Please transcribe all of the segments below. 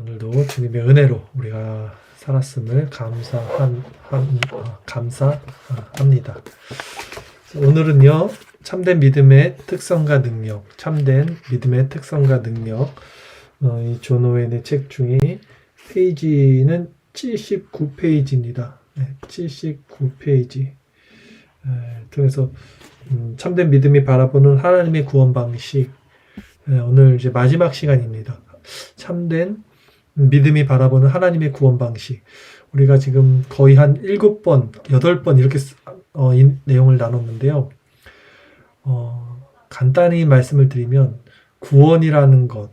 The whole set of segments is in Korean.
오늘도 주님의 은혜로 우리가 살았음을 감사합니다. 오늘은요, 참된 믿음의 특성과 능력, 참된 믿음의 특성과 능력, 이 존 오웬의 책 중에 페이지는 79페이지입니다. 79페이지. 통해서 참된 믿음이 바라보는 하나님의 구원 방식. 오늘 이제 마지막 시간입니다. 참된 믿음이 바라보는 하나님의 구원 방식. 우리가 지금 거의 한 7번, 8번 이렇게 이 내용을 나눴는데요. 간단히 말씀을 드리면 구원이라는 것,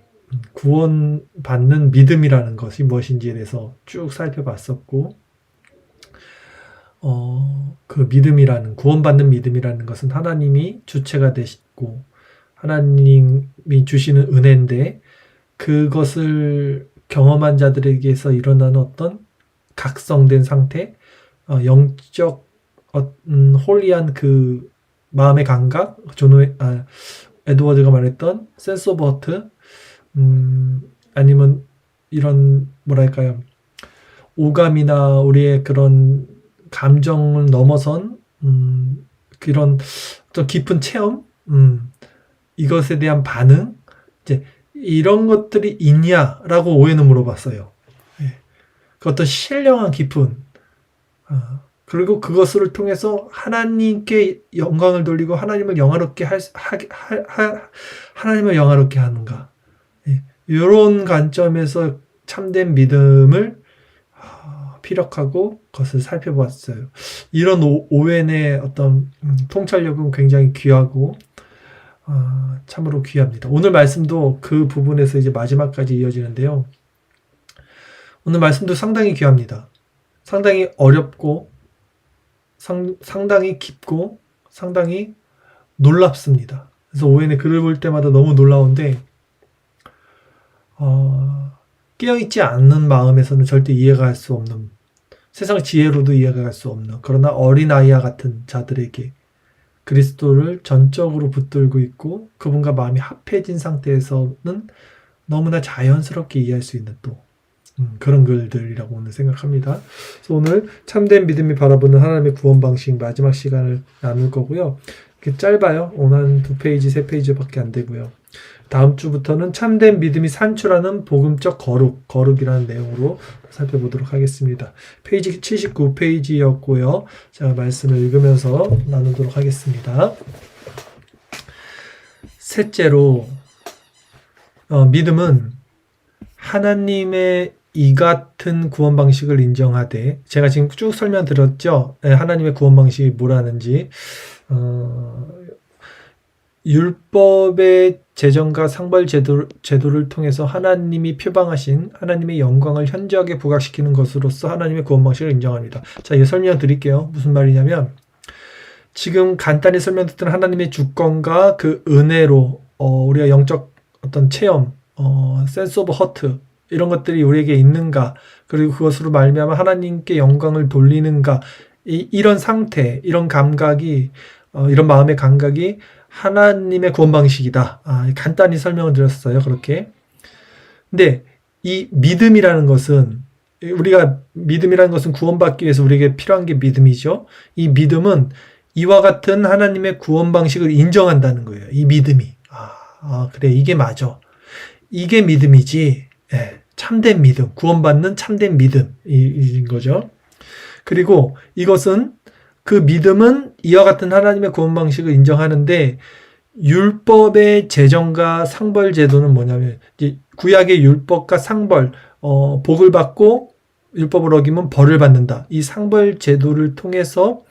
구원받는 믿음이라는 것이 무엇인지에 대해서 쭉 살펴봤었고, 그 믿음이라는, 구원받는 믿음이라는 것은 하나님이 주체가 되시고 하나님이 주시는 은혜인데, 그것을 경험한 자들에게서 일어나는 어떤 각성된 상태, 영적 홀리한 그 마음의 감각, 에드워드가 말했던 센스 오브 허트, 아니면 이런 뭐랄까요, 오감이나 우리의 그런 감정을 넘어선 그런 좀 깊은 체험, 이것에 대한 반응, 이제 이런 것들이 있냐라고 오해는 물어봤어요. 그 어떤 신령한 깊은, 그리고 그것을 통해서 하나님께 영광을 돌리고 하나님을 영화롭게 하나님을 영화롭게 하는가. 이런 관점에서 참된 믿음을 피력하고 그것을 살펴봤어요. 이런 오웬의 어떤 통찰력은 굉장히 귀하고 참으로 귀합니다. 오늘 말씀도 그 부분에서 이제 마지막까지 이어지는데요. 오늘 말씀도 상당히 귀합니다. 상당히 어렵고 상당히 깊고 상당히 놀랍습니다. 그래서 오웬의 글을 볼 때마다 너무 놀라운데 깨어있지 않는 마음에서는 절대 이해가 할 수 없는, 세상 지혜로도 이해가 갈 수 없는, 그러나 어린아이와 같은 자들에게 그리스도를 전적으로 붙들고 있고 그분과 마음이 합해진 상태에서는 너무나 자연스럽게 이해할 수 있는 또 그런 글들이라고 오늘 생각합니다. 그래서 오늘 참된 믿음이 바라보는 하나님의 구원 방식 마지막 시간을 나눌 거고요. 이렇게 짧아요. 오늘 한 2페이지, 3페이지밖에 안 되고요. 다음 주부터는 참된 믿음이 산출하는 복음적 거룩이라는 내용으로 살펴보도록 하겠습니다. 페이지 79페이지였고요. 제가 말씀을 읽으면서 나누도록 하겠습니다. 셋째로, 믿음은 하나님의 이 같은 구원 방식을 인정하되, 제가 지금 쭉 설명드렸죠. 하나님의 구원 방식이 뭐라는지. 율법의 제정과 상벌 제도를 통해서 하나님이 표방하신 하나님의 영광을 현저하게 부각시키는 것으로서 하나님의 구원 방식을 인정합니다. 자, 이거 설명드릴게요. 무슨 말이냐면, 지금 간단히 설명드렸던 하나님의 주권과 그 은혜로 우리가 영적 어떤 체험, 센스 오브 허트, 이런 것들이 우리에게 있는가, 그리고 그것으로 말미암아 하나님께 영광을 돌리는가, 이런 상태, 이런 감각이, 이런 마음의 감각이 하나님의 구원 방식이다. 간단히 설명을 드렸어요. 그렇게. 근데 이 믿음이라는 것은, 믿음이라는 것은 구원받기 위해서 우리에게 필요한 게 믿음이죠. 이 믿음은 이와 같은 하나님의 구원 방식을 인정한다는 거예요. 이 믿음이. 그래, 이게 맞아. 이게 믿음이지. 참된 믿음, 구원받는 참된 믿음인 거죠. 그리고 이것은, 그 믿음은 이와 같은 하나님의 구원 방식을 인정하는데, 율법의 제정과 상벌 제도는 뭐냐면, 이제 구약의 율법과 상벌, 복을 받고 율법을 어기면 벌을 받는다. 이 상벌 제도를 통해서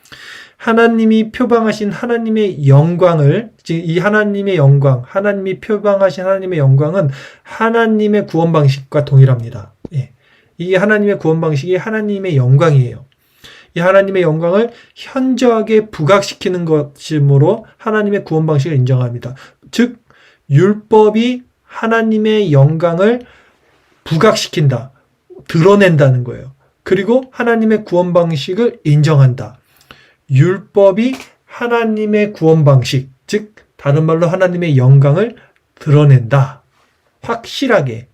하나님이 표방하신 하나님의 영광을, 이 하나님의 영광, 하나님이 표방하신 하나님의 영광은 하나님의 구원 방식과 동일합니다. 이 하나님의 구원 방식이 하나님의 영광이에요. 이 하나님의 영광을 현저하게 부각시키는 것이므로 하나님의 구원 방식을 인정합니다. 즉, 율법이 하나님의 영광을 부각시킨다, 드러낸다는 거예요. 그리고 하나님의 구원 방식을 인정한다. 율법이 하나님의 구원 방식, 즉 다른 말로 하나님의 영광을 드러낸다. 확실하게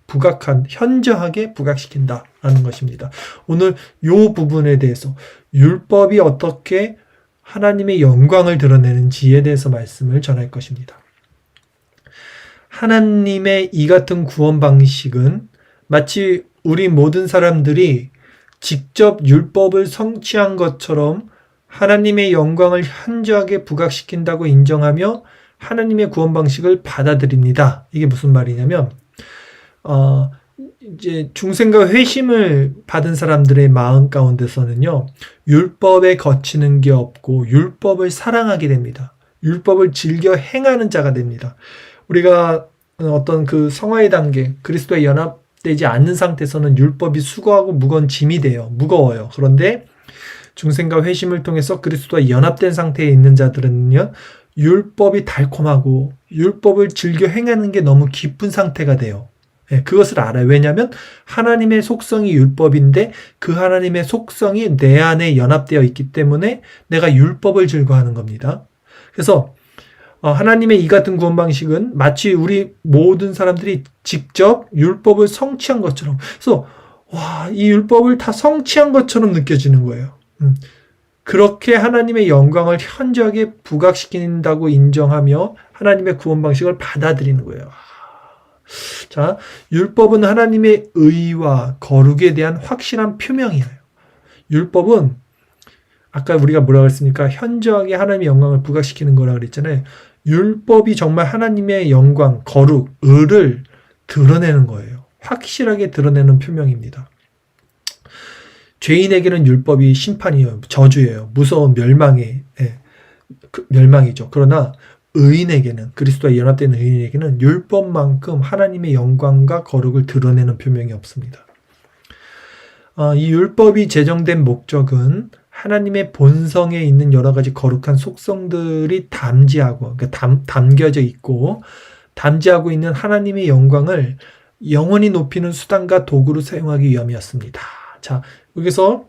현저하게 부각시킨다라는 것입니다. 오늘 이 부분에 대해서 율법이 어떻게 하나님의 영광을 드러내는지에 대해서 말씀을 전할 것입니다. 하나님의 이 같은 구원 방식은 마치 우리 모든 사람들이 직접 율법을 성취한 것처럼 하나님의 영광을 현저하게 부각시킨다고 인정하며 하나님의 구원 방식을 받아들입니다. 이게 무슨 말이냐면, 이제 중생과 회심을 받은 사람들의 마음 가운데서는요, 율법에 거치는 게 없고 율법을 사랑하게 됩니다. 율법을 즐겨 행하는 자가 됩니다. 우리가 어떤 그 성화의 단계, 그리스도에 연합되지 않는 상태에서는 율법이 수고하고 무거운 짐이 돼요. 무거워요. 그런데 중생과 회심을 통해서 그리스도와 연합된 상태에 있는 자들은요, 율법이 달콤하고 율법을 즐겨 행하는 게 너무 기쁜 상태가 돼요. 그것을 알아요. 왜냐하면 하나님의 속성이 율법인데 그 하나님의 속성이 내 안에 연합되어 있기 때문에 내가 율법을 즐거워하는 겁니다. 그래서 하나님의 이 같은 구원 방식은 마치 우리 모든 사람들이 직접 율법을 성취한 것처럼, 그래서 이 율법을 다 성취한 것처럼 느껴지는 거예요. 그렇게 하나님의 영광을 현저하게 부각시킨다고 인정하며 하나님의 구원 방식을 받아들이는 거예요. 자, 율법은 하나님의 의와 거룩에 대한 확실한 표명이에요. 율법은 아까 우리가 뭐라고 했습니까? 현저하게 하나님의 영광을 부각시키는 거라고 그랬잖아요. 율법이 정말 하나님의 영광, 거룩, 의를 드러내는 거예요. 확실하게 드러내는 표명입니다. 죄인에게는 율법이 심판이에요. 저주예요. 무서운 멸망이죠. 그러나 의인에게는, 그리스도와 연합된 의인에게는 율법만큼 하나님의 영광과 거룩을 드러내는 표명이 없습니다. 이 율법이 제정된 목적은 하나님의 본성에 있는 여러 가지 거룩한 속성들이 담지하고, 그러니까 담겨져 있고, 담지하고 있는 하나님의 영광을 영원히 높이는 수단과 도구로 사용하기 위함이었습니다. 자, 여기서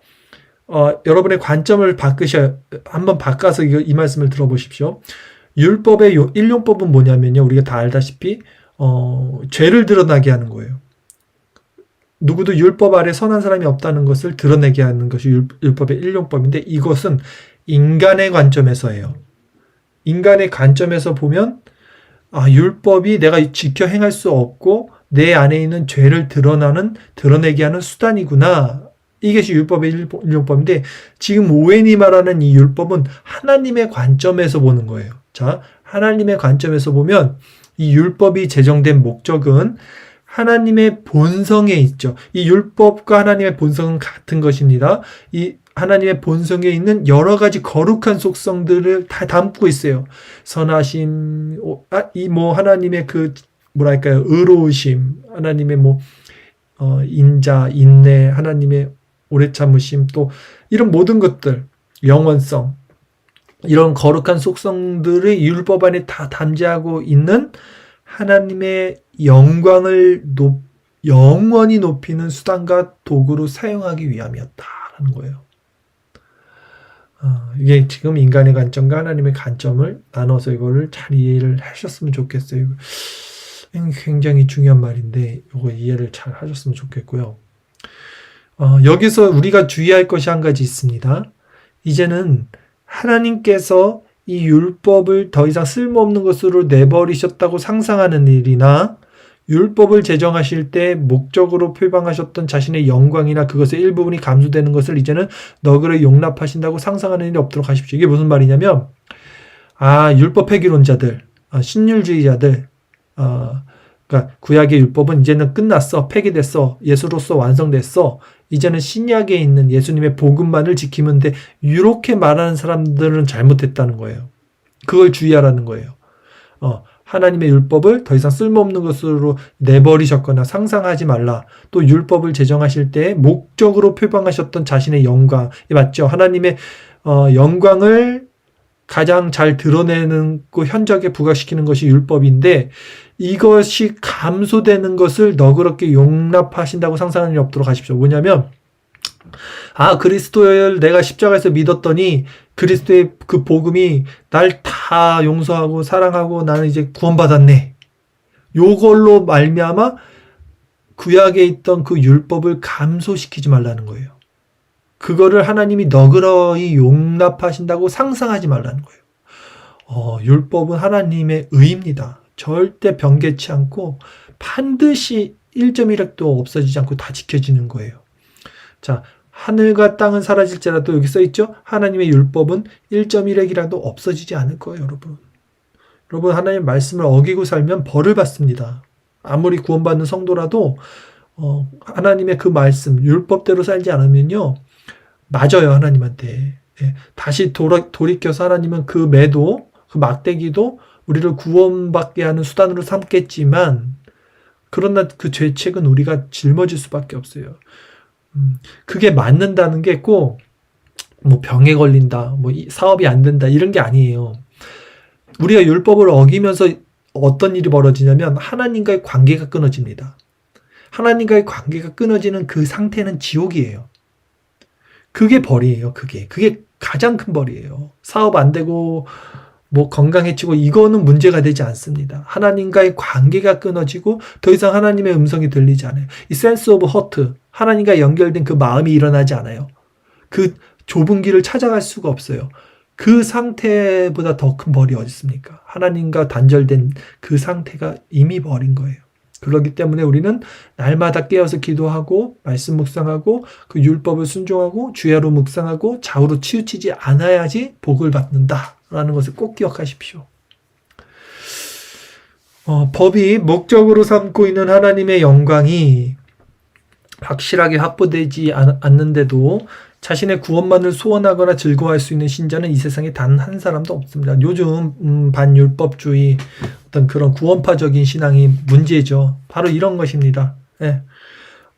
여러분의 관점을 한번 바꿔서 이 말씀을 들어보십시오. 율법의 일용법은 뭐냐면요, 우리가 다 알다시피 죄를 드러나게 하는 거예요. 누구도 율법 아래 선한 사람이 없다는 것을 드러내게 하는 것이 율법의 일용법인데, 이것은 인간의 관점에서예요. 인간의 관점에서 보면 율법이 내가 지켜 행할 수 없고 내 안에 있는 죄를 드러내게 하는 수단이구나. 이것이 율법의 일용법인데, 지금 오웬이 말하는 이 율법은 하나님의 관점에서 보는 거예요. 자, 하나님의 관점에서 보면 이 율법이 제정된 목적은 하나님의 본성에 있죠. 이 율법과 하나님의 본성은 같은 것입니다. 이 하나님의 본성에 있는 여러 가지 거룩한 속성들을 다 담고 있어요. 선하심, 하나님의 의로우심, 하나님의 인자, 인내, 하나님의 오래 참으심, 또 이런 모든 것들, 영원성, 이런 거룩한 속성들을 율법 안에 다 담지하고 있는 하나님의 영광을 영원히 높이는 수단과 도구로 사용하기 위함이었다라는 거예요. 이게 지금 인간의 관점과 하나님의 관점을 나눠서 이거를 잘 이해를 하셨으면 좋겠어요. 굉장히 중요한 말인데 이거 이해를 잘 하셨으면 좋겠고요. 여기서 우리가 주의할 것이 한 가지 있습니다. 이제는 하나님께서 이 율법을 더 이상 쓸모없는 것으로 내버리셨다고 상상하는 일이나 율법을 제정하실 때 목적으로 표방하셨던 자신의 영광이나 그것의 일부분이 감소되는 것을 이제는 너그러 용납하신다고 상상하는 일이 없도록 하십시오. 이게 무슨 말이냐면, 율법 폐기론자들, 신율주의자들, 그러니까 구약의 율법은 이제는 끝났어, 폐기됐어, 예수로서 완성됐어, 이제는 신약에 있는 예수님의 복음만을 지키면 돼, 이렇게 말하는 사람들은 잘못했다는 거예요. 그걸 주의하라는 거예요. 하나님의 율법을 더 이상 쓸모없는 것으로 내버리셨거나 상상하지 말라. 또 율법을 제정하실 때 목적으로 표방하셨던 자신의 영광, 맞죠? 하나님의 영광을 가장 잘 드러내는 현저하게 부각시키는 것이 율법인데, 이것이 감소되는 것을 너그럽게 용납하신다고 상상하는 일이 없도록 하십시오. 뭐냐면, 그리스도를 내가 십자가에서 믿었더니 그리스도의 그 복음이 날 다 용서하고 사랑하고 나는 이제 구원받았네. 요걸로 말미암아 구약에 있던 그 율법을 감소시키지 말라는 거예요. 그거를 하나님이 너그러이 용납하신다고 상상하지 말라는 거예요. 율법은 하나님의 의입니다. 절대 변개치 않고 반드시 1.1획도 없어지지 않고 다 지켜지는 거예요. 자, 하늘과 땅은 사라질지라도 여기 써있죠? 하나님의 율법은 1.1획이라도 없어지지 않을 거예요, 여러분. 여러분, 하나님의 말씀을 어기고 살면 벌을 받습니다. 아무리 구원받는 성도라도 하나님의 그 말씀, 율법대로 살지 않으면요, 맞아요, 하나님한테. 예, 다시 돌이켜서 하나님은 그 매도, 그 막대기도 우리를 구원받게 하는 수단으로 삼겠지만, 그러나 그 죄책은 우리가 짊어질 수밖에 없어요. 그게 맞는다는 게 꼭 뭐 병에 걸린다, 뭐 사업이 안 된다 이런 게 아니에요. 우리가 율법을 어기면서 어떤 일이 벌어지냐면 하나님과의 관계가 끊어집니다. 하나님과의 관계가 끊어지는 그 상태는 지옥이에요. 그게 벌이에요. 그게 가장 큰 벌이에요. 사업 안 되고 뭐 건강해지고 이거는 문제가 되지 않습니다. 하나님과의 관계가 끊어지고 더 이상 하나님의 음성이 들리지 않아요. 이 sense of hurt, 하나님과 연결된 그 마음이 일어나지 않아요. 그 좁은 길을 찾아갈 수가 없어요. 그 상태보다 더 큰 벌이 어디 있습니까? 하나님과 단절된 그 상태가 이미 벌인 거예요. 그렇기 때문에 우리는 날마다 깨어서 기도하고 말씀 묵상하고 그 율법을 순종하고 주야로 묵상하고 좌우로 치우치지 않아야지 복을 받는다라는 것을 꼭 기억하십시오. 법이 목적으로 삼고 있는 하나님의 영광이 확실하게 확보되지 않는데도 자신의 구원만을 소원하거나 즐거워할 수 있는 신자는 이 세상에 단 한 사람도 없습니다. 요즘 반율법주의 어떤 그런 구원파적인 신앙이 문제죠. 바로 이런 것입니다. 예.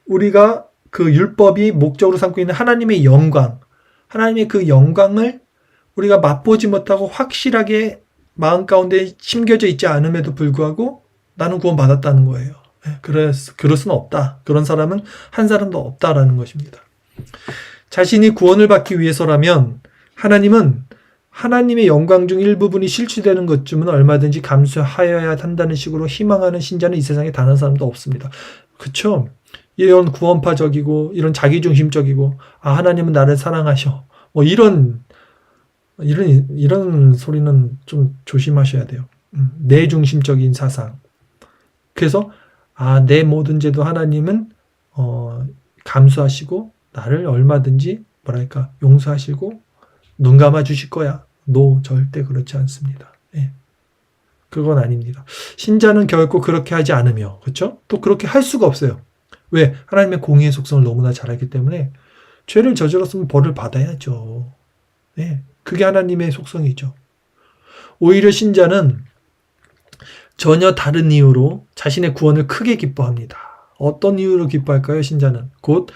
우리가 그 율법이 목적으로 삼고 있는 하나님의 영광, 하나님의 그 영광을 우리가 맛보지 못하고 확실하게 마음 가운데 심겨져 있지 않음에도 불구하고 나는 구원받았다는 거예요. 예. 그럴 수는 없다. 그런 사람은 한 사람도 없다라는 것입니다. 자신이 구원을 받기 위해서라면 하나님은 하나님의 영광 중 일부분이 실추되는 것쯤은 얼마든지 감수하여야 한다는 식으로 희망하는 신자는 이 세상에 단 한 사람도 없습니다. 그쵸? 이런 구원파적이고 이런 자기중심적이고 하나님은 나를 사랑하셔. 뭐 이런 소리는 좀 조심하셔야 돼요. 내 중심적인 사상. 그래서 내 모든 죄도 하나님은 감수하시고 나를 얼마든지 용서하시고 눈 감아 주실 거야. 절대 그렇지 않습니다. 예. 그건 아닙니다. 신자는 결코 그렇게 하지 않으며, 그렇죠? 또 그렇게 할 수가 없어요. 왜? 하나님의 공의의 속성을 너무나 잘 알기 때문에 죄를 저질렀으면 벌을 받아야죠. 예. 그게 하나님의 속성이죠. 오히려 신자는 전혀 다른 이유로 자신의 구원을 크게 기뻐합니다. 어떤 이유로 기뻐할까요? 신자는 곧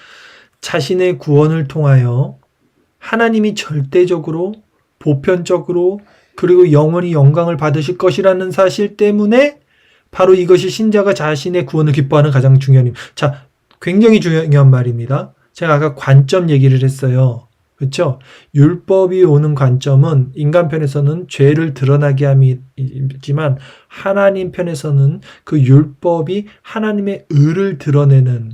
자신의 구원을 통하여 하나님이 절대적으로 보편적으로 그리고 영원히 영광을 받으실 것이라는 사실 때문에 바로 이것이 신자가 자신의 구원을 기뻐하는 가장 중요한 이유. 자, 굉장히 중요한 말입니다. 제가 아까 관점 얘기를 했어요. 그렇죠? 율법이 오는 관점은 인간 편에서는 죄를 드러나게 함이지만 하나님 편에서는 그 율법이 하나님의 의를 드러내는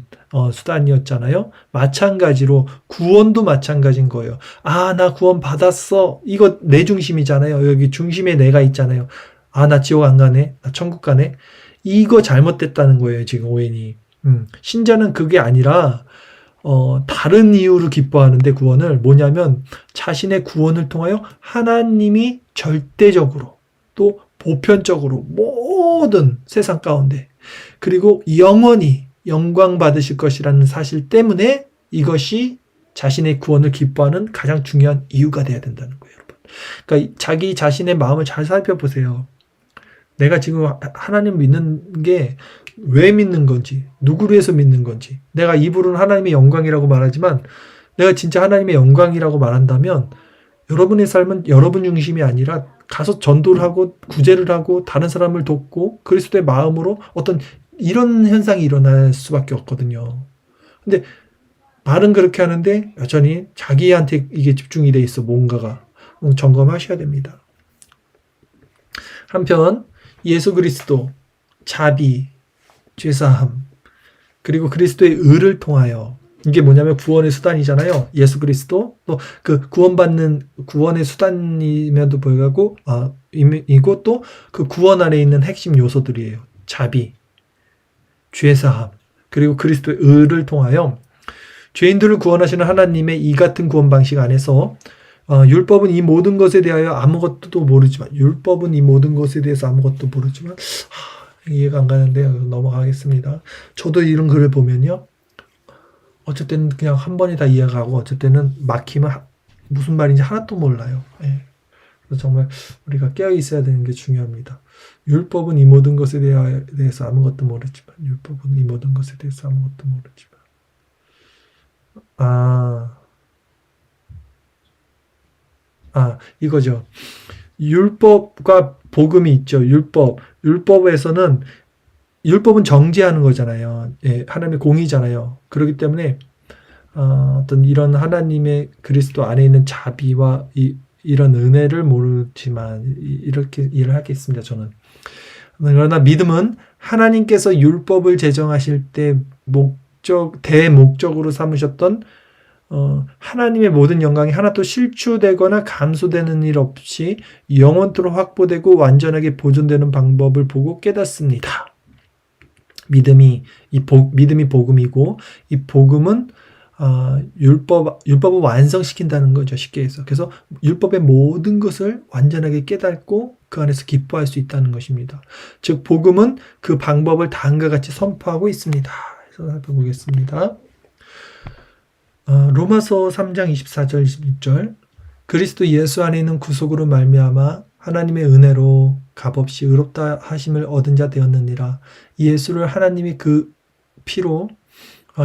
수단이었잖아요. 마찬가지로 구원도 마찬가지인 거예요. 나 구원 받았어. 이거 내 중심이잖아요. 여기 중심에 내가 있잖아요. 나 지옥 안 가네. 나 천국 가네. 이거 잘못됐다는 거예요. 지금 오해니. 신자는 그게 아니라 다른 이유로 기뻐하는데 구원을 뭐냐면 자신의 구원을 통하여 하나님이 절대적으로 또 보편적으로 모든 세상 가운데 그리고 영원히 영광 받으실 것이라는 사실 때문에 이것이 자신의 구원을 기뻐하는 가장 중요한 이유가 돼야 된다는 거예요, 여러분. 그러니까 자기 자신의 마음을 잘 살펴보세요. 내가 지금 하나님 믿는 게 왜 믿는 건지, 누구를 위해서 믿는 건지. 내가 입으로는 하나님의 영광이라고 말하지만 내가 진짜 하나님의 영광이라고 말한다면 여러분의 삶은 여러분 중심이 아니라 가서 전도를 하고 구제를 하고 다른 사람을 돕고 그리스도의 마음으로 어떤 이런 현상이 일어날 수밖에 없거든요. 근데 말은 그렇게 하는데 여전히 자기한테 이게 집중이 돼 있어. 뭔가가 점검하셔야 됩니다. 한편 예수 그리스도 자비, 죄사함, 그리고 그리스도의 의를 통하여, 이게 뭐냐면 구원의 수단이잖아요. 예수 그리스도, 또 그 구원의 수단임에도 불구하고 이고 또 그 구원 안에 있는 핵심 요소들이에요. 자비, 죄사함, 그리고 그리스도의 의를 통하여 죄인들을 구원하시는 하나님의 이 같은 구원 방식 안에서 율법은 이 모든 것에 대하여 아무것도 모르지만, 율법은 이 모든 것에 대해서 아무것도 모르지만, 이해가 안 가는데 넘어가겠습니다. 저도 이런 글을 보면요, 어쩔 때는 그냥 한 번에 다 이해가고, 어쩔 때는 막히면 무슨 말인지 하나도 몰라요. 예. 그래서 정말 우리가 깨어 있어야 되는 게 중요합니다. 율법은 이 모든 것에 대해서 아무것도 모르지만, 율법은 이 모든 것에 대해서 아무것도 모르지만, 이거죠. 율법과 복음이 있죠. 율법은 정죄하는 거잖아요. 예, 하나님의 공의잖아요. 그렇기 때문에 어떤 이런 하나님의 그리스도 안에 있는 자비와 이런 은혜를 모르지만 이렇게 일을 하겠습니다. 저는. 그러나 믿음은 하나님께서 율법을 제정하실 때 대목적으로 삼으셨던 하나님의 모든 영광이 하나도 실추되거나 감소되는 일 없이 영원토록 확보되고 완전하게 보존되는 방법을 보고 깨닫습니다. 믿음이 복음이고, 이 복음은 율법을 완성시킨다는 거죠. 쉽게 해서. 그래서 율법의 모든 것을 완전하게 깨닫고 그 안에서 기뻐할 수 있다는 것입니다. 즉 복음은 그 방법을 다음과 같이 선포하고 있습니다. 그래서 살펴보겠습니다. 로마서 3장 24절 26절, 그리스도 예수 안에 있는 구속으로 말미암아 하나님의 은혜로 값없이 의롭다 하심을 얻은 자 되었느니라. 이 예수를 하나님이 그 피로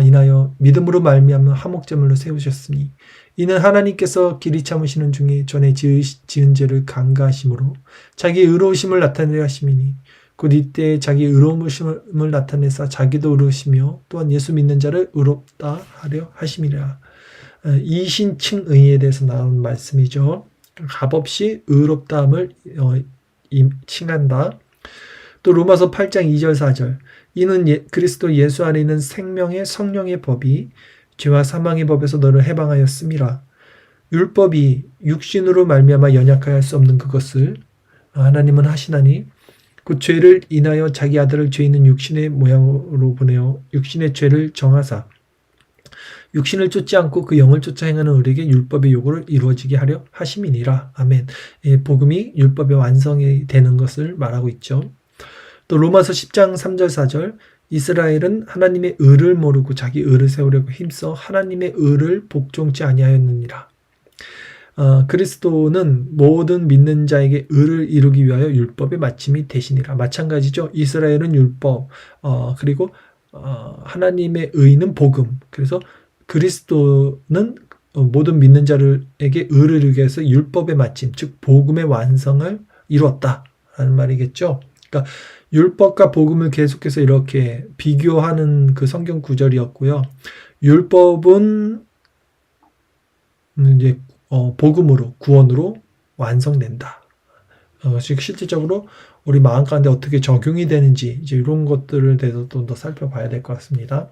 인하여 믿음으로 말미암아 화목제물로 세우셨으니, 이는 하나님께서 길이 참으시는 중에 전에 지은 죄를 간과하심으로 자기 의로우심을 나타내려 하심이니, 곧 이때 자기 의로우심을 나타내사 자기도 의로우시며 또한 예수 믿는 자를 의롭다 하려 하심이라. 이신칭의에 대해서 나온 말씀이죠. 값없이 의롭다함을 칭한다. 또 로마서 8장 2절 4절, 이는 그리스도 예수 안에 있는 생명의 성령의 법이 죄와 사망의 법에서 너를 해방하였음이라. 율법이 육신으로 말미암아 연약하여 할 수 없는 그것을 하나님은 하시나니, 그 죄를 인하여 자기 아들을 죄 있는 육신의 모양으로 보내어 육신의 죄를 정하사 육신을 쫓지 않고 그 영을 쫓아 행하는 우리에게 율법의 요구를 이루어지게 하려 하심이니라. 아멘. 복음이 율법의 완성이 되는 것을 말하고 있죠. 또 로마서 10장 3절 4절, 이스라엘은 하나님의 의를 모르고 자기 의를 세우려고 힘써 하나님의 의를 복종치 아니하였느니라. 그리스도는 모든 믿는 자에게 의를 이루기 위하여 율법의 마침이 되시니라. 마찬가지죠. 이스라엘은 율법, 그리고 하나님의 의는 복음. 그래서 그리스도는 모든 믿는 자들에게 의를 이루기 위해서 율법의 마침, 즉 복음의 완성을 이루었다라는 말이겠죠. 그러니까 율법과 복음을 계속해서 이렇게 비교하는 그 성경 구절이었고요. 율법은 이제 복음으로, 구원으로 완성된다. 실질적으로 우리 마음 가운데 어떻게 적용이 되는지 이제 이런 것들을 대해서 또 더 살펴봐야 될 것 같습니다.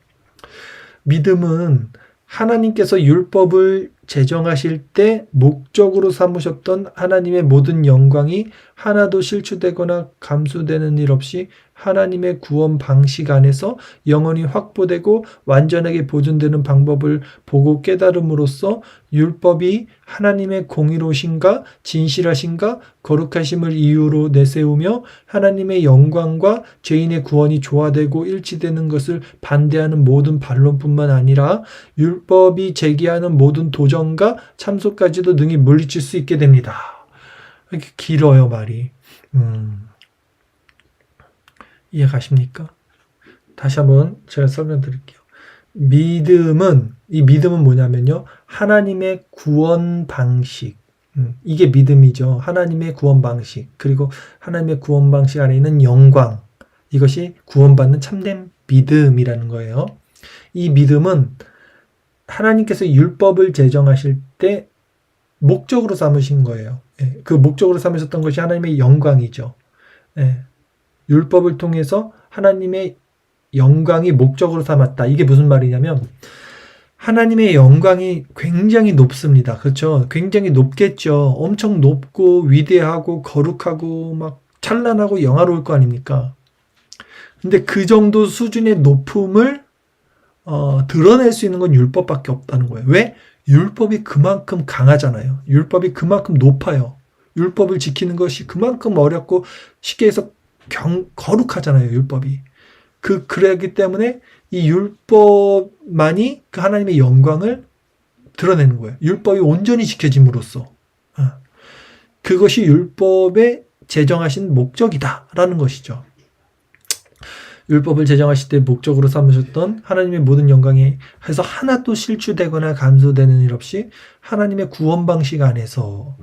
믿음은 하나님께서 율법을 제정하실 때 목적으로 삼으셨던 하나님의 모든 영광이 하나도 실추되거나 감소되는 일 없이 하나님의 구원 방식 안에서 영원히 확보되고 완전하게 보존되는 방법을 보고 깨달음으로써 율법이 하나님의 공의로우신가 진실하신가 거룩하심을 이유로 내세우며 하나님의 영광과 죄인의 구원이 조화되고 일치되는 것을 반대하는 모든 반론뿐만 아니라 율법이 제기하는 모든 도전과 참소까지도 능히 물리칠 수 있게 됩니다. 이렇게 길어요, 말이. 이해가십니까? 다시 한번 제가 설명드릴게요. 이 믿음은 뭐냐면요, 하나님의 구원 방식, 이게 믿음이죠. 하나님의 구원 방식, 그리고 하나님의 구원 방식 안에 있는 영광, 이것이 구원받는 참된 믿음이라는 거예요. 이 믿음은 하나님께서 율법을 제정하실 때 목적으로 삼으신 거예요. 그 목적으로 삼으셨던 것이 하나님의 영광이죠. 율법을 통해서 하나님의 영광이 목적으로 삼았다. 이게 무슨 말이냐면 하나님의 영광이 굉장히 높습니다. 그렇죠? 굉장히 높겠죠. 엄청 높고 위대하고 거룩하고 막 찬란하고 영화로울 거 아닙니까? 근데 그 정도 수준의 높음을 드러낼 수 있는 건 율법밖에 없다는 거예요. 왜? 율법이 그만큼 강하잖아요. 율법이 그만큼 높아요. 율법을 지키는 것이 그만큼 어렵고 쉽게 해서 거룩하잖아요. 율법이. 그러기 때문에 이 율법만이 그 하나님의 영광을 드러내는 거예요. 율법이 온전히 지켜짐으로써. 그것이 율법의 제정하신 목적이다라는 것이죠. 율법을 제정하실 때 목적으로 삼으셨던 하나님의 모든 영광이 해서 하나도 실추되거나 감소되는 일 없이 하나님의 구원 방식 안에서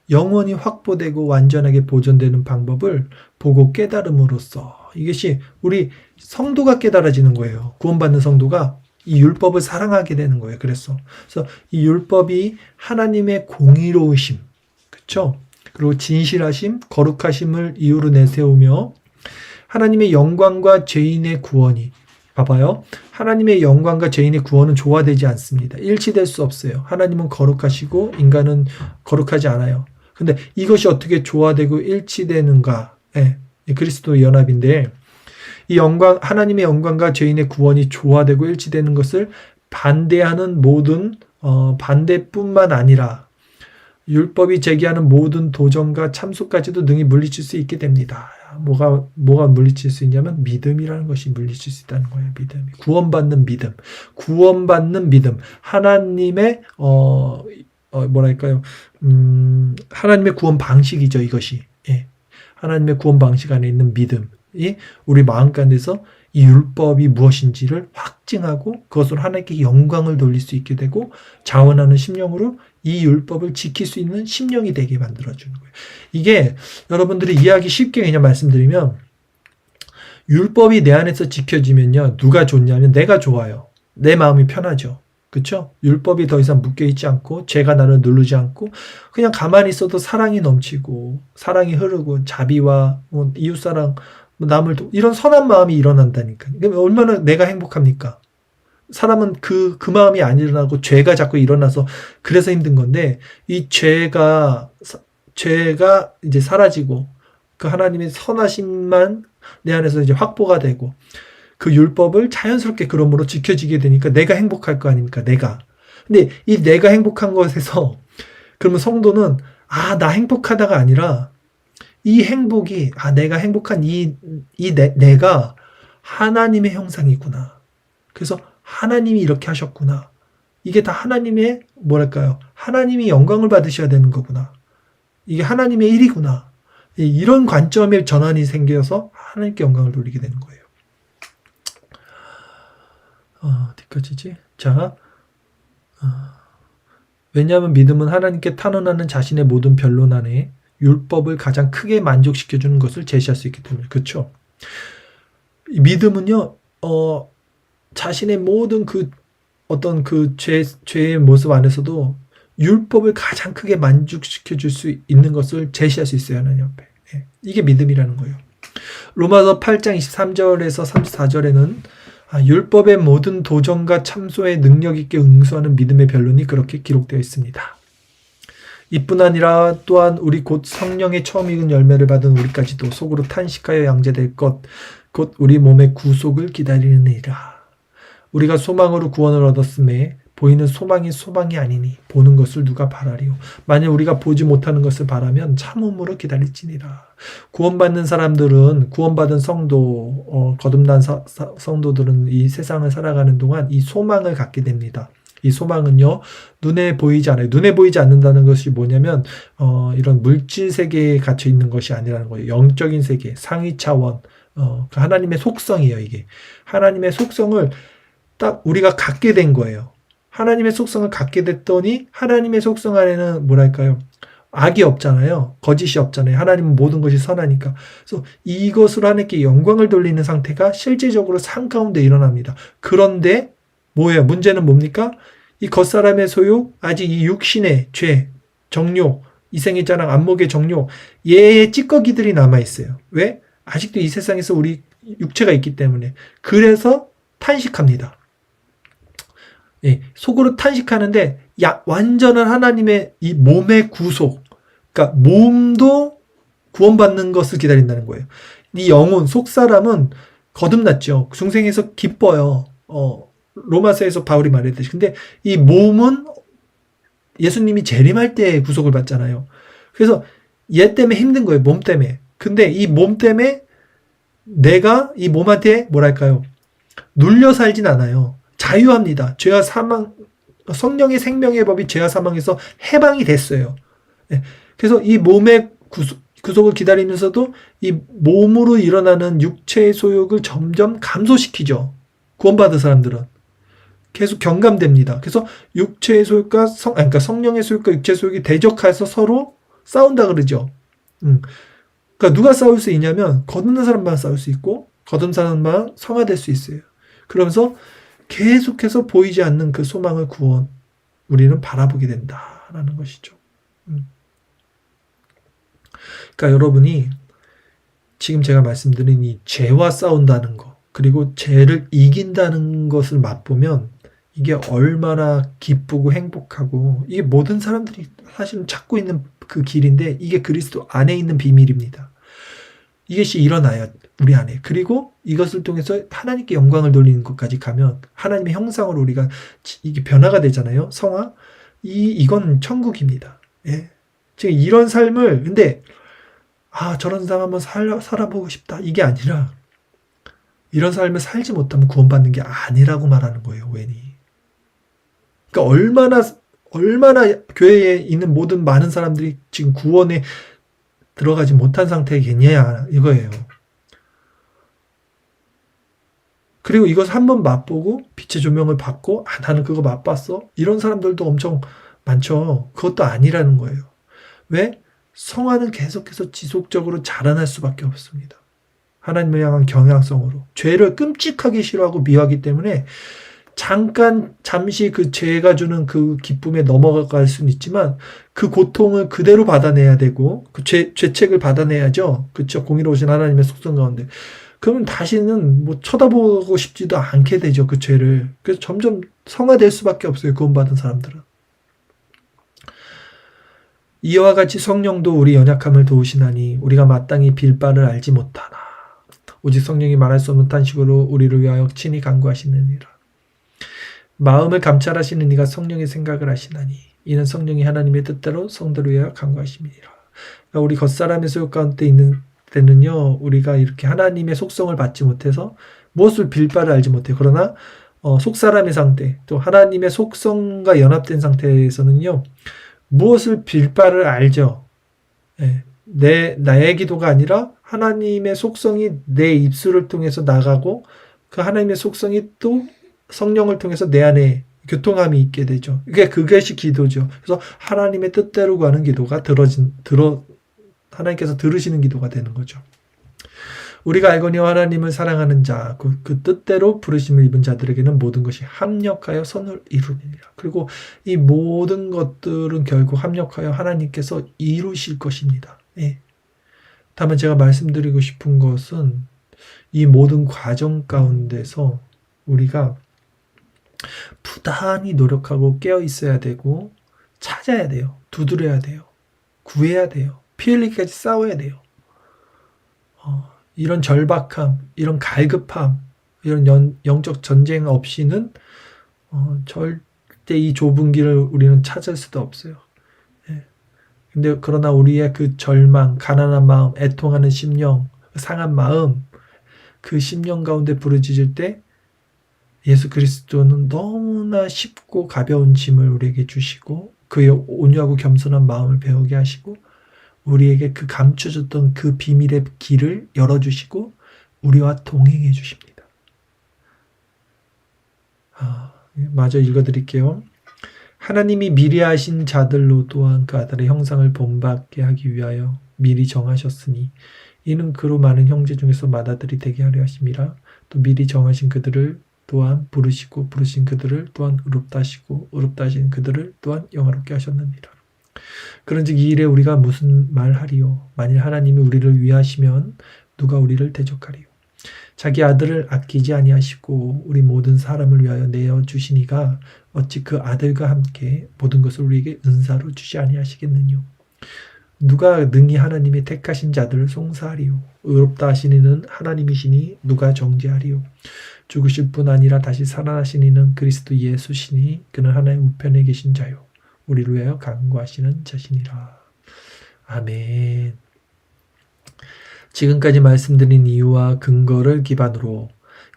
영원히 확보되고 완전하게 보존되는 방법을 보고 깨달음으로써 이것이 우리 성도가 깨달아지는 거예요. 구원받는 성도가 이 율법을 사랑하게 되는 거예요. 그래서 이 율법이 하나님의 공의로우심, 그렇죠? 그리고 진실하심, 거룩하심을 이유로 내세우며 하나님의 영광과 죄인의 구원이 봐봐요. 하나님의 영광과 죄인의 구원은 조화되지 않습니다. 일치될 수 없어요. 하나님은 거룩하시고 인간은 거룩하지 않아요. 근데 이것이 어떻게 조화되고 일치되는가? 그리스도 연합인데 이 하나님의 영광과 죄인의 구원이 조화되고 일치되는 것을 반대하는 모든 반대뿐만 아니라 율법이 제기하는 모든 도전과 참소까지도 능히 물리칠 수 있게 됩니다. 뭐가 물리칠 수 있냐면 믿음이라는 것이 물리칠 수 있다는 거예요. 믿음이. 구원받는 믿음. 하나님의 하나님의 구원 방식이죠. 이것이. 하나님의 구원 방식 안에 있는 믿음이 우리 마음 가운데서 이 율법이 무엇인지를 확증하고 그것으로 하나님께 영광을 돌릴 수 있게 되고 자원하는 심령으로 이 율법을 지킬 수 있는 심령이 되게 만들어주는 거예요. 이게 여러분들이 이해하기 쉽게 그냥 말씀드리면 율법이 내 안에서 지켜지면요. 누가 좋냐면 내가 좋아요. 내 마음이 편하죠. 그렇죠? 율법이 더 이상 묶여있지 않고 죄가 나를 누르지 않고 그냥 가만히 있어도 사랑이 넘치고 사랑이 흐르고 자비와 이웃사랑 남을 이런 선한 마음이 일어난다니까요. 얼마나 내가 행복합니까? 사람은 그 마음이 안 일어나고 죄가 자꾸 일어나서 그래서 힘든 건데 이 죄가 이제 사라지고 그 하나님의 선하심만 내 안에서 이제 확보가 되고 그 율법을 자연스럽게 그러므로 지켜지게 되니까 내가 행복할 거 아닙니까? 내가. 근데 이 내가 행복한 것에서 그러면 성도는 나 행복하다가 아니라 이 행복이 내가 행복한 내가 하나님의 형상이구나. 그래서 하나님이 이렇게 하셨구나. 이게 다 하나님의 하나님이 영광을 받으셔야 되는 거구나. 이게 하나님의 일이구나. 이런 관점의 전환이 생겨서 하나님께 영광을 돌리게 되는 거예요. 어디까지지? 자, 왜냐하면 믿음은 하나님께 탄원하는 자신의 모든 변론 안에 율법을 가장 크게 만족시켜주는 것을 제시할 수 있기 때문에 그렇죠. 믿음은요, 자신의 모든 어떤 죄의 모습 안에서도 율법을 가장 크게 만족시켜줄 수 있는 것을 제시할 수 있어요. 하나님 앞에. 이게 믿음이라는 거예요. 로마서 8장 23절에서 34절에는 율법의 모든 도전과 참소에 능력 있게 응수하는 믿음의 변론이 그렇게 기록되어 있습니다. 이뿐 아니라 또한 우리 곧 성령의 처음 익은 열매를 받은 우리까지도 속으로 탄식하여 양제될 것 곧 우리 몸의 구속을 기다리느니라. 우리가 소망으로 구원을 얻었음에 보이는 소망이 아니니 보는 것을 누가 바라리요. 만약 우리가 보지 못하는 것을 바라면 참음으로 기다릴지니라. 구원받는 사람들은 구원받은 성도 거듭난 성도들은 이 세상을 살아가는 동안 이 소망을 갖게 됩니다. 이 소망은요 눈에 보이지 않아요. 눈에 보이지 않는다는 것이 뭐냐면 이런 물질 세계에 갇혀 있는 것이 아니라는 거예요. 영적인 세계, 상위 차원, 하나님의 속성이에요. 이게 하나님의 속성을 딱 우리가 갖게 된 거예요. 하나님의 속성을 갖게 됐더니 하나님의 속성 안에는 악이 없잖아요. 거짓이 없잖아요. 하나님은 모든 것이 선하니까. 그래서 이것으로 하나님께 영광을 돌리는 상태가 실제적으로 삶 가운데 일어납니다. 그런데 뭐예요? 문제는 뭡니까? 이 겉사람의 소욕, 아직 이 육신의 죄, 정욕, 이생의 자랑, 안목의 정욕, 얘의 찌꺼기들이 남아있어요. 왜? 아직도 이 세상에서 우리 육체가 있기 때문에 그래서 탄식합니다. 예, 속으로 탄식하는데 완전한 하나님의 이 몸의 구속, 그러니까 몸도 구원받는 것을 기다린다는 거예요. 이 영혼, 속사람은 거듭났죠. 중생에서 기뻐요. 로마서에서 바울이 말했듯이. 근데 이 몸은 예수님이 재림할 때 구속을 받잖아요. 그래서 얘 때문에 힘든 거예요. 몸 때문에. 근데 이 몸 때문에 내가 이 몸한테 뭐랄까요? 눌려 살진 않아요. 자유합니다. 죄와 사망, 성령의 생명의 법이 죄와 사망에서 해방이 됐어요. 그래서 이 몸의 구속을 기다리면서도 이 몸으로 일어나는 육체의 소욕을 점점 감소시키죠. 구원받은 사람들은. 계속 경감됩니다. 그래서 육체의 소욕과 그러니까 성령의 소욕과 육체의 소욕이 대적해서 서로 싸운다 그러죠. 그러니까 누가 싸울 수 있냐면 거듭난 사람만 싸울 수 있고 거듭난 사람만 성화될 수 있어요. 그러면서 계속해서 보이지 않는 그 소망을 우리는 바라보게 된다라는 것이죠. 그러니까 여러분이 지금 제가 말씀드린 이 죄와 싸운다는 거, 그리고 죄를 이긴다는 것을 맛보면 이게 얼마나 기쁘고 행복하고, 이게 모든 사람들이 사실은 찾고 있는 그 길인데 이게 그리스도 안에 있는 비밀입니다. 이것이 일어나야 우리 안에. 그리고 이것을 통해서 하나님께 영광을 돌리는 것까지 가면 하나님의 형상으로 우리가 이게 변화가 되잖아요. 성화. 이건 천국입니다. 예. 지금 이런 삶을, 근데 저런 삶 한번 살아보고 싶다. 이게 아니라 이런 삶을 살지 못하면 구원받는 게 아니라고 말하는 거예요. 웬이. 그러니까 얼마나 교회에 있는 모든 많은 사람들이 지금 구원에 들어가지 못한 상태겠냐 이거예요. 그리고 이것을 한번 맛보고 빛의 조명을 받고 나는 그거 맛봤어. 이런 사람들도 엄청 많죠. 그것도 아니라는 거예요. 왜? 성화는 계속해서 지속적으로 자라날 수밖에 없습니다. 하나님을 향한 경향성으로. 죄를 끔찍하게 싫어하고 미워하기 때문에 잠시 그 죄가 주는 그 기쁨에 넘어갈 수는 있지만 그 고통을 그대로 받아내야 되고 그 죄책을 받아내야죠. 그렇죠. 공의로우신 하나님의 속성 가운데. 그러면 다시는 쳐다보고 싶지도 않게 되죠. 그 죄를. 그래서 점점 성화될 수밖에 없어요. 구원받은 사람들은. 이와 같이 성령도 우리 연약함을 도우시나니 우리가 마땅히 빌 바를 알지 못하나 오직 성령이 말할 수 없는 탄식으로 우리를 위하여 친히 간구하시느니라. 마음을 감찰하시는 이가 성령의 생각을 하시나니 이는 성령이 하나님의 뜻대로 성도를 위하여 간구하심이니라. 그러니까 우리 겉사람의 소욕 가운데 있는 때는요, 우리가 이렇게 하나님의 속성을 받지 못해서 무엇을 빌 바를 알지 못해요. 그러나 속사람의 상태, 또 하나님의 속성과 연합된 상태에서는요, 무엇을 빌 바를 알죠. 나의 기도가 아니라 하나님의 속성이 내 입술을 통해서 나가고 그 하나님의 속성이 또 성령을 통해서 내 안에 교통함이 있게 되죠. 그것이 기도죠. 그래서 하나님의 뜻대로 가는 기도가 하나님께서 들으시는 기도가 되는 거죠. 우리가 알거니와 하나님을 사랑하는 자, 그 뜻대로 부르심을 입은 자들에게는 모든 것이 합력하여 선을 이루느니라. 그리고 이 모든 것들은 결국 합력하여 하나님께서 이루실 것입니다. 다만 제가 말씀드리고 싶은 것은 이 모든 과정 가운데서 우리가 부단히 노력하고 깨어 있어야 되고 찾아야 돼요. 두드려야 돼요. 구해야 돼요. 피 흘리기까지 싸워야 돼요. 이런 절박함, 이런 갈급함, 이런 영적 전쟁 없이는 절대 이 좁은 길을 우리는 찾을 수도 없어요. 근데 그러나 우리의 그 절망, 가난한 마음, 애통하는 심령, 상한 마음, 그 심령 가운데 부르짖을 때 예수 그리스도는 너무나 쉽고 가벼운 짐을 우리에게 주시고 그의 온유하고 겸손한 마음을 배우게 하시고 우리에게 그 감춰졌던 그 비밀의 길을 열어주시고 우리와 동행해 주십니다. 마저 읽어드릴게요. 하나님이 미리 하신 자들로 또한 그 아들의 형상을 본받게 하기 위하여 미리 정하셨으니 이는 그로 많은 형제 중에서 맏아들이 되게 하려 하심이라. 또 미리 정하신 그들을 또한 부르시고 부르신 그들을 또한 의롭다 하시고 의롭다 하신 그들을 또한 영화롭게 하셨느니라. 그런즉 이 일에 우리가 무슨 말하리요? 만일 하나님이 우리를 위하시면 누가 우리를 대적하리요. 자기 아들을 아끼지 아니하시고 우리 모든 사람을 위하여 내어 주시니가 어찌 그 아들과 함께 모든 것을 우리에게 은사로 주지 아니하시겠느뇨. 누가 능히 하나님의 택하신 자들을 송사하리요. 의롭다 하신 이는 하나님이시니 누가 정죄하리요. 죽으실 뿐 아니라 다시 살아나신 이는 그리스도 예수시니 그는 하나님 우편에 계신 자요 우리를 위하여 간구하시는 자시니라. 아멘. 지금까지 말씀드린 이유와 근거를 기반으로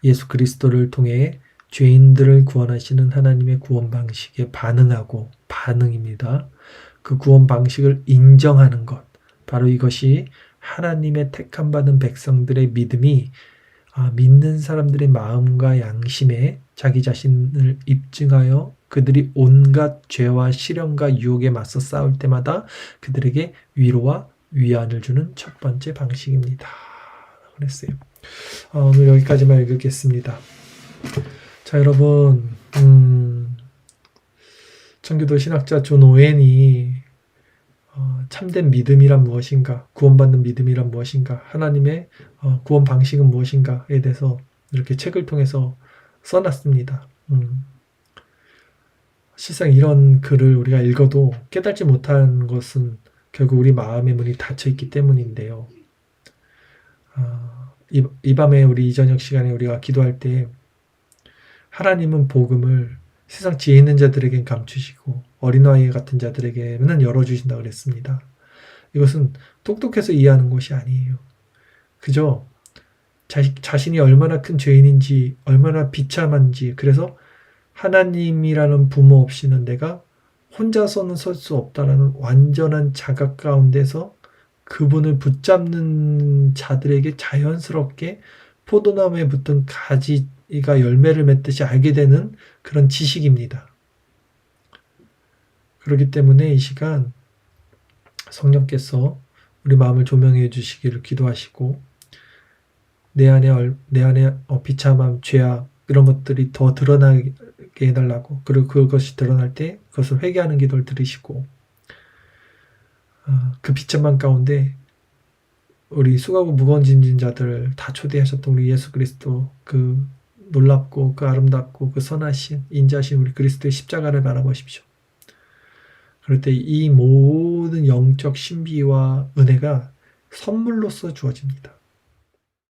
예수 그리스도를 통해 죄인들을 구원하시는 하나님의 구원 방식에 반응하고 반응입니다. 그 구원 방식을 인정하는 것, 바로 이것이 하나님의 택함 받은 백성들의 믿음이 믿는 사람들의 마음과 양심에 자기 자신을 입증하여 그들이 온갖 죄와 시련과 유혹에 맞서 싸울 때마다 그들에게 위로와 위안을 주는 첫 번째 방식입니다. 그랬어요. 오늘 여기까지만 읽겠습니다. 자, 여러분, 청교도 신학자 존 오웬이 참된 믿음이란 무엇인가, 구원받는 믿음이란 무엇인가, 하나님의 구원 방식은 무엇인가에 대해서 이렇게 책을 통해서 써놨습니다. 실상 이런 글을 우리가 읽어도 깨닫지 못한 것은 결국 우리 마음의 문이 닫혀 있기 때문인데요. 이 밤에 우리 이저녁 시간에 우리가 기도할 때 하나님은 복음을 세상 지혜 있는 자들에겐 감추시고 어린아이 같은 자들에게는 열어주신다고 그랬습니다. 이것은 똑똑해서 이해하는 것이 아니에요. 그저 자신이 얼마나 큰 죄인인지, 얼마나 비참한지, 그래서 하나님이라는 부모 없이는 내가 혼자서는 설 수 없다라는 완전한 자각 가운데서 그분을 붙잡는 자들에게 자연스럽게 포도나무에 붙은 가지가 열매를 맺듯이 알게 되는 그런 지식입니다. 그렇기 때문에 이 시간 성령께서 우리 마음을 조명해 주시기를 기도하시고 내 안에 비참함, 죄악 이런 것들이 더 드러나게 해달라고, 그리고 그것이 드러날 때 그것을 회개하는 기도를 들으시고 그 비참함 가운데 우리 수고하고 무거운 짐진 자들을 다 초대하셨던 우리 예수 그리스도, 그 놀랍고 그 아름답고 그 선하신 인자신 우리 그리스도의 십자가를 바라보십시오. 그럴 때 이 모든 영적 신비와 은혜가 선물로서 주어집니다.